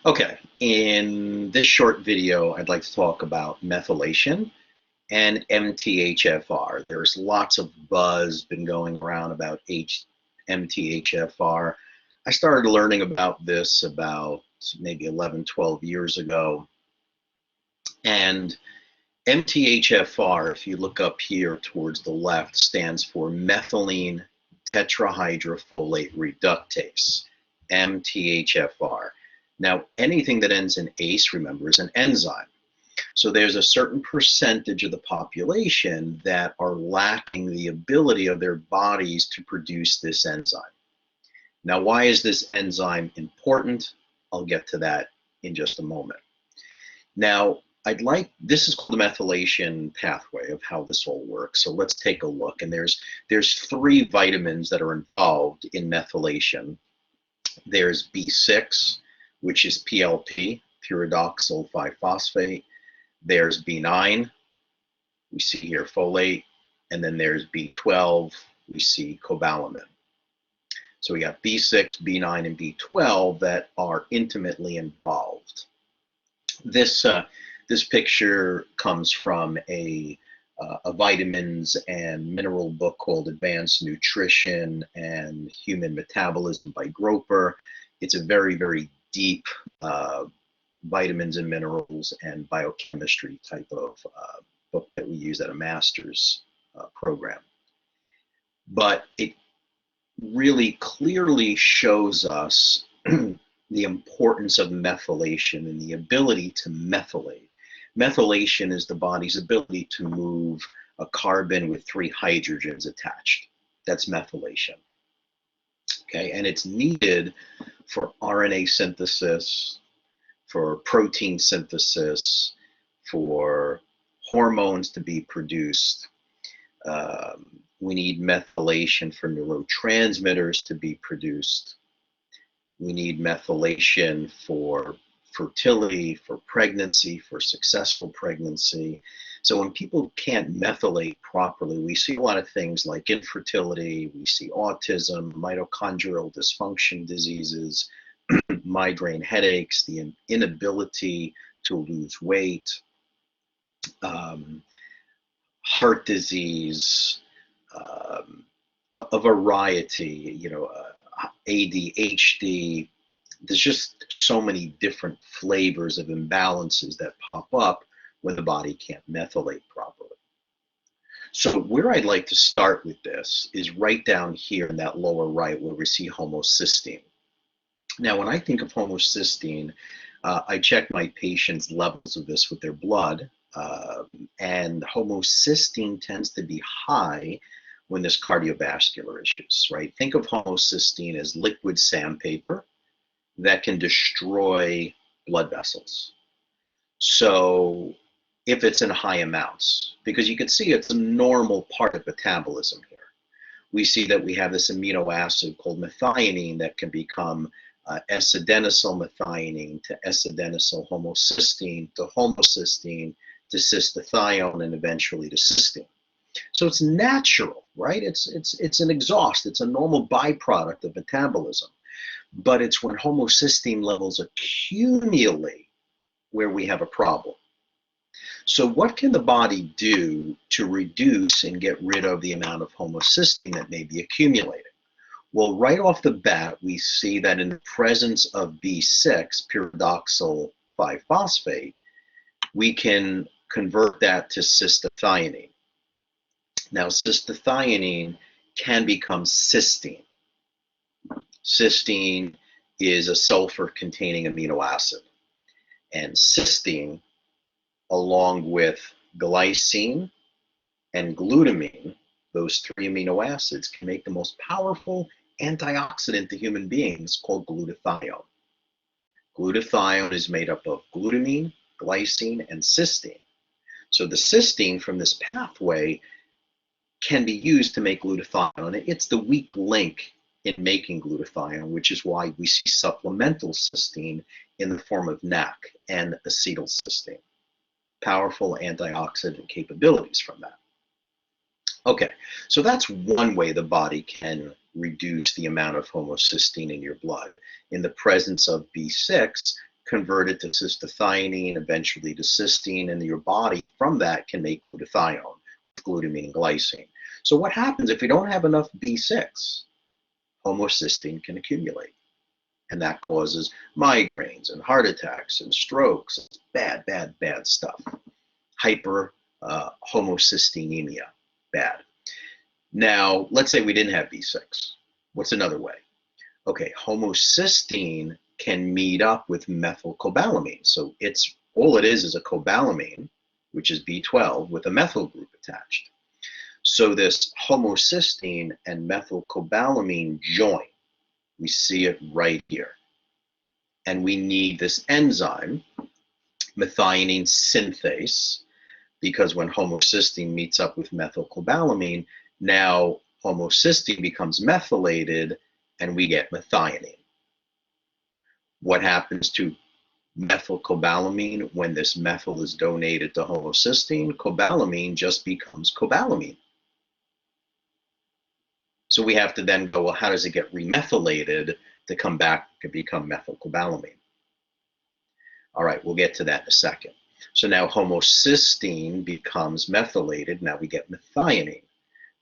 Okay, in this short video, I'd like to talk about methylation and MTHFR. There's lots of buzz been going around about MTHFR. I started learning about this about maybe 11, 12 years ago. And MTHFR, if you look up here towards the left, stands for methylene tetrahydrofolate reductase, MTHFR. Now, anything that ends in ACE, remember, is an enzyme. So there's a certain percentage of the population that are lacking the ability of their bodies to produce this enzyme. Now, why is this enzyme important? I'll get to that in just a moment. Now, this is called the methylation pathway of how this all works. So let's take a look. And there's 3 vitamins that are involved in methylation. There's B6, which is PLP, pyridoxal 5-phosphate. There's B9, we see here folate, and then there's B12, we see cobalamin. So we got B6, B9, and B12 that are intimately involved. This picture comes from a vitamins and mineral book called Advanced Nutrition and Human Metabolism by Groper. It's a very, very deep vitamins and minerals and biochemistry type of book that we use at a master's program. But it really clearly shows us the importance of methylation and the ability to methylate. Methylation is the body's ability to move a carbon with 3 hydrogens attached. That's methylation. Okay, and it's needed for RNA synthesis, for protein synthesis, for hormones to be produced. We need methylation for neurotransmitters to be produced. We need methylation for fertility, for pregnancy, for successful pregnancy. So when people can't methylate properly, we see a lot of things like infertility, we see autism, mitochondrial dysfunction diseases, migraine headaches, the inability to lose weight, heart disease, a variety, ADHD. There's just so many different flavors of imbalances that pop up when the body can't methylate properly. So where I'd like to start with this is right down here in that lower right where we see homocysteine. Now, when I think of homocysteine, I check my patients' levels of this with their blood, and homocysteine tends to be high when there's cardiovascular issues, right? Think of homocysteine as liquid sandpaper that can destroy blood vessels. So if it's in high amounts, because you can see it's a normal part of metabolism here. We see that we have this amino acid called methionine that can become S-adenosyl methionine to S-adenosyl homocysteine to homocysteine to cystathione and eventually to cysteine. So it's natural, right? It's an exhaust. It's a normal byproduct of metabolism. But it's when homocysteine levels accumulate where we have a problem. So what can the body do to reduce and get rid of the amount of homocysteine that may be accumulating? Well, right off the bat, we see that in the presence of B6, pyridoxal 5-phosphate, we can convert that to cystathionine. Now, cystathionine can become cysteine. Cysteine is a sulfur-containing amino acid. And cysteine, along with glycine and glutamine, those 3 amino acids can make the most powerful antioxidant to human beings called glutathione. Glutathione is made up of glutamine, glycine, and cysteine. So the cysteine from this pathway can be used to make glutathione. It's the weak link in making glutathione, which is why we see supplemental cysteine in the form of NAC and acetylcysteine. Powerful antioxidant capabilities from that. Okay, so that's one way the body can reduce the amount of homocysteine in your blood. In the presence of B6, converted to cystathionine, eventually to cysteine, and your body from that can make glutathione, glutamine and glycine. So what happens if we don't have enough B6? Homocysteine can accumulate, and that causes migraines and heart attacks and strokes. It's bad, bad, bad stuff. Homocysteinemia, bad. Now, let's say we didn't have B6. What's another way? Okay, homocysteine can meet up with methylcobalamin. So it's all it is a cobalamin, which is B12, with a methyl group attached. So this homocysteine and methylcobalamin join. We see it right here. And we need this enzyme, methionine synthase, because when homocysteine meets up with methylcobalamin, now homocysteine becomes methylated and we get methionine. What happens to methylcobalamin when this methyl is donated to homocysteine? Cobalamin just becomes cobalamin. So we have to then go, well, how does it get remethylated to come back to become methylcobalamin? All right, we'll get to that in a second. So now homocysteine becomes methylated. Now we get methionine,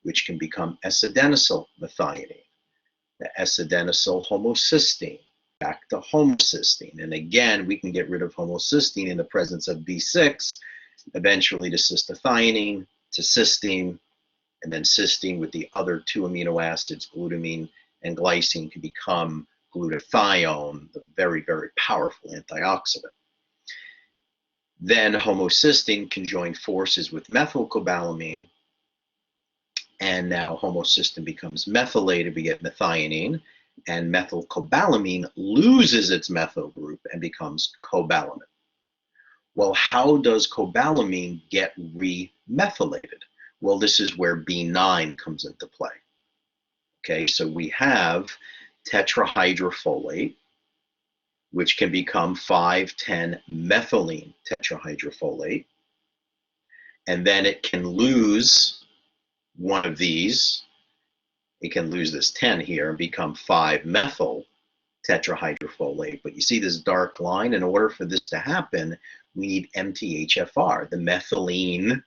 which can become S-adenosyl methionine. The S-adenosyl homocysteine, back to homocysteine. And again, we can get rid of homocysteine in the presence of B6, eventually to cystathionine, to cysteine, and then cysteine with the other two amino acids, glutamine and glycine, can become glutathione, the very, very powerful antioxidant. Then homocysteine can join forces with methylcobalamin, and now homocysteine becomes methylated. We get methionine, and methylcobalamin loses its methyl group and becomes cobalamin. Well, how does cobalamin get remethylated? Well, this is where B9 comes into play. Okay, so we have tetrahydrofolate, which can become 5,10-methylene tetrahydrofolate, and then it can lose one of these. It can lose this 10 here and become 5-methyl tetrahydrofolate. But you see this dark line? In order for this to happen, we need MTHFR, the methylene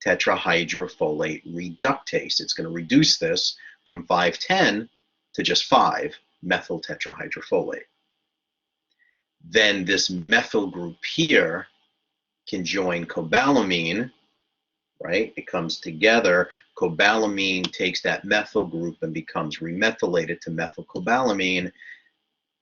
tetrahydrofolate reductase. It's going to reduce this from 5,10 to just 5-methyl tetrahydrofolate. Then this methyl group here can join cobalamin, right? It comes together. Cobalamin takes that methyl group and becomes remethylated to methylcobalamin,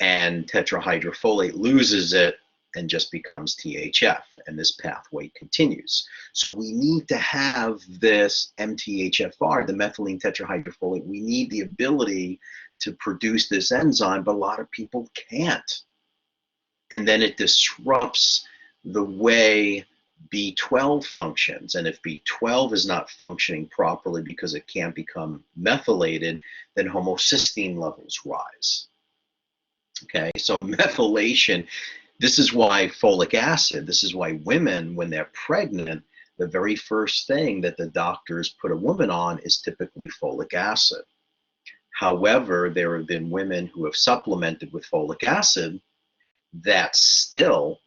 and tetrahydrofolate loses it and just becomes THF, and this pathway continues. So we need to have this MTHFR, the methylene tetrahydrofolate. We need the ability to produce this enzyme, but a lot of people can't. And then it disrupts the way B12 functions. And if B12 is not functioning properly because it can't become methylated, then homocysteine levels rise. Okay, so methylation, this is why folic acid, this is why women, when they're pregnant, the very first thing that the doctors put a woman on is typically folic acid. However, there have been women who have supplemented with folic acid that still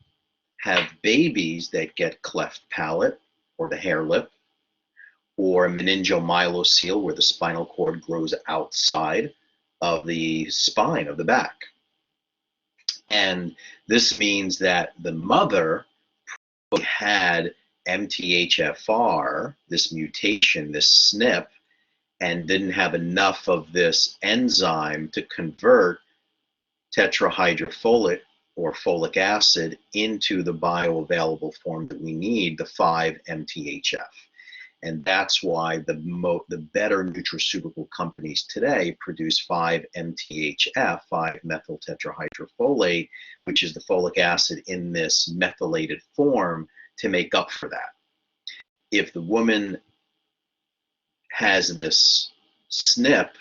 have babies that get cleft palate or the hair lip, or meningomyelocele, where the spinal cord grows outside of the spine of the back. And this means that the mother had MTHFR, this mutation, this SNP, and didn't have enough of this enzyme to convert tetrahydrofolate or folic acid into the bioavailable form that we need, the 5-MTHF. And that's why the better nutraceutical companies today produce 5-MTHF, 5-methyl tetrahydrofolate, which is the folic acid in this methylated form, to make up for that. If the woman has this SNP,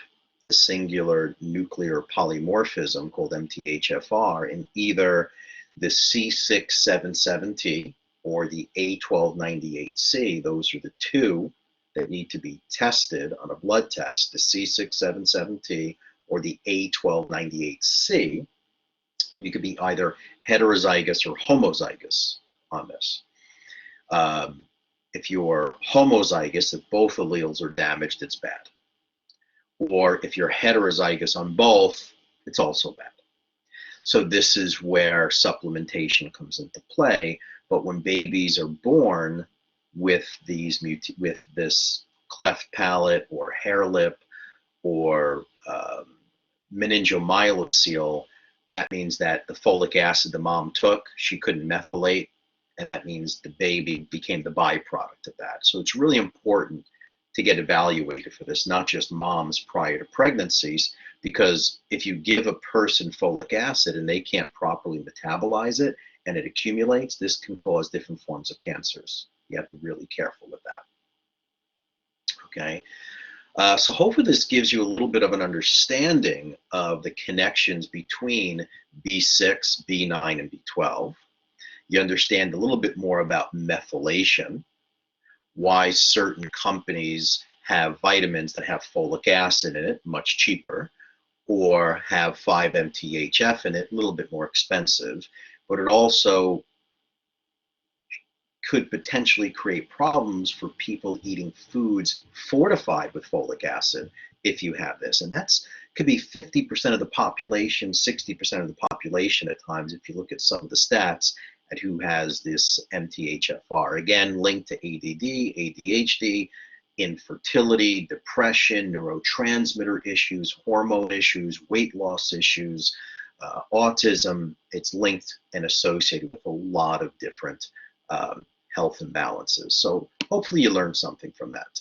the singular nuclear polymorphism called MTHFR, in either the C677T or the A1298C, those are the two that need to be tested on a blood test, the C677T or the A1298C. You could be either heterozygous or homozygous on this. If you're homozygous, if both alleles are damaged, it's bad. Or if you're heterozygous on both, it's also bad. So this is where supplementation comes into play. But when babies are born with with this cleft palate or hair lip or meningomyelocele, that means that the folic acid the mom took, she couldn't methylate, and that means the baby became the byproduct of that. So it's really important to get evaluated for this, not just moms prior to pregnancies, because if you give a person folic acid and they can't properly metabolize it and it accumulates, this can cause different forms of cancers. You have to be really careful with that. Okay. So hopefully this gives you a little bit of an understanding of the connections between B6, B9, and B12. You understand a little bit more about methylation, why certain companies have vitamins that have folic acid in it, much cheaper, or have 5-MTHF in it, a little bit more expensive, but it also could potentially create problems for people eating foods fortified with folic acid if you have this. And that's could be 50% of the population, 60% of the population at times, if you look at some of the stats at who has this MTHFR. Again, linked to ADD, ADHD, infertility, depression, neurotransmitter issues, hormone issues, weight loss issues, autism. It's linked and associated with a lot of different health imbalances. So hopefully you learned something from that today.